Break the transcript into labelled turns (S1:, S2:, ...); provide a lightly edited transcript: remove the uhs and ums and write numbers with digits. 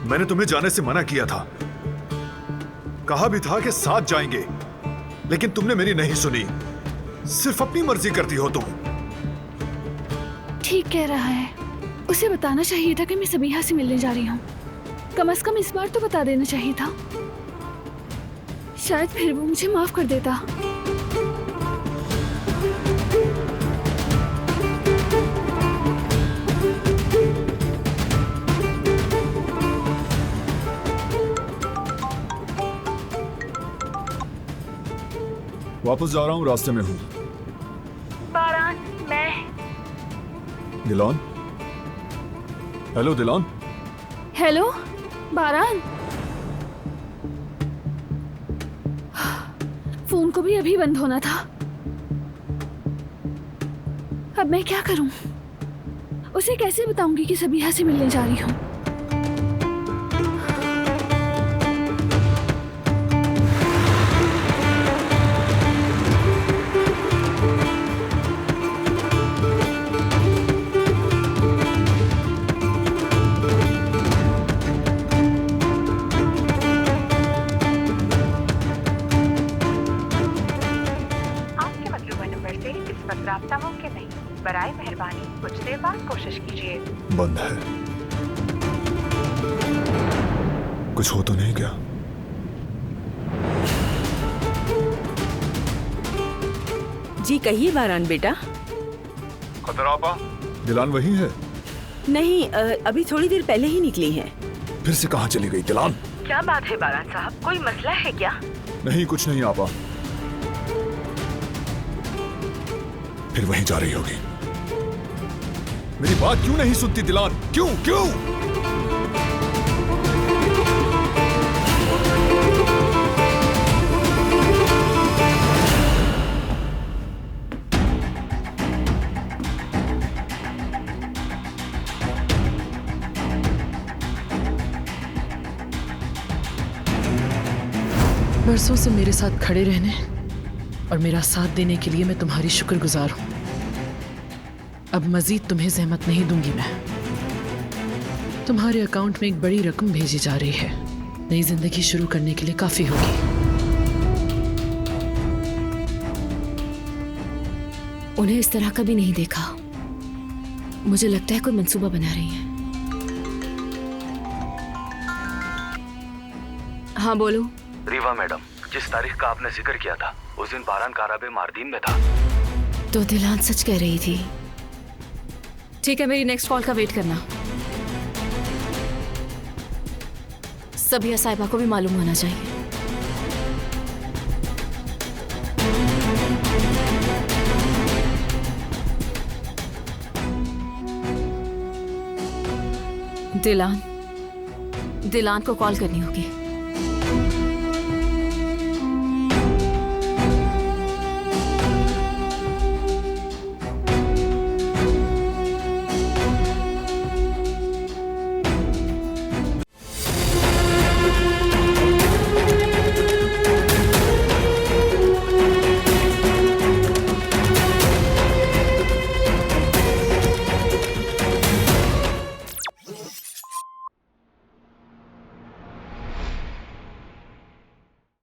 S1: मैंने तुम्हें जाने से मना किया था, कहा भी था कि साथ जाएंगे, लेकिन तुमने मेरी नहीं सुनी। सिर्फ अपनी मर्जी करती हो तुम।
S2: ठीक कह रहा है, उसे बताना चाहिए था कि मैं सबीहा से मिलने जा रही हूँ। कम से कम इस बार तो बता देना चाहिए था, शायद फिर वो मुझे माफ कर देता।
S1: वापस जा रहा हूँ, रास्ते में हूँ।
S2: बारान, मैं।
S1: दिलान? हेलो दिलान।
S2: हेलो बारान। फोन को भी अभी बंद होना था। अब मैं क्या करूं? उसे कैसे बताऊंगी कि सबीहा से मिलने जा रही हूं?
S3: रास्ता मुमकिन नहीं, बराए मेहरबानी कुछ देर बाद कोशिश कीजिए।
S1: बंद है। कुछ हो तो नहीं क्या?
S4: जी कहिए बारान बेटा।
S1: खतरा आपा? दिलान वही है?
S4: नहीं, अभी थोड़ी देर पहले ही निकली हैं।
S1: फिर से कहाँ चली गई दिलान?
S4: क्या बात है बारान साहब, कोई मसला है क्या?
S1: नहीं, कुछ नहीं आपा। फिर वहीं जा रही होगी। मेरी बात क्यों नहीं सुनती दिलान? क्यों क्यों?
S5: बरसों से मेरे साथ खड़े रहने और मेरा साथ देने के लिए मैं तुम्हारी शुक्रगुजार हूं। अब मजीद तुम्हें जहमत नहीं दूंगी मैं। तुम्हारे अकाउंट में एक बड़ी रकम भेजी जा रही है, नई जिंदगी शुरू करने के लिए काफी होगी।
S2: उन्हें इस तरह कभी नहीं देखा। मुझे लगता है कोई मंसूबा बना रही है। हाँ बोलो।
S6: रीवा मैडम, जिस तारीख का आपने जिक्र किया था उस दिन बारान काराबे मारदीन में था।
S2: तो दिलान सच कह रही थी। ठीक है, मेरी नेक्स्ट कॉल का वेट करना। सबीहा साहिबा को भी मालूम होना चाहिए। दिलान को कॉल करनी होगी।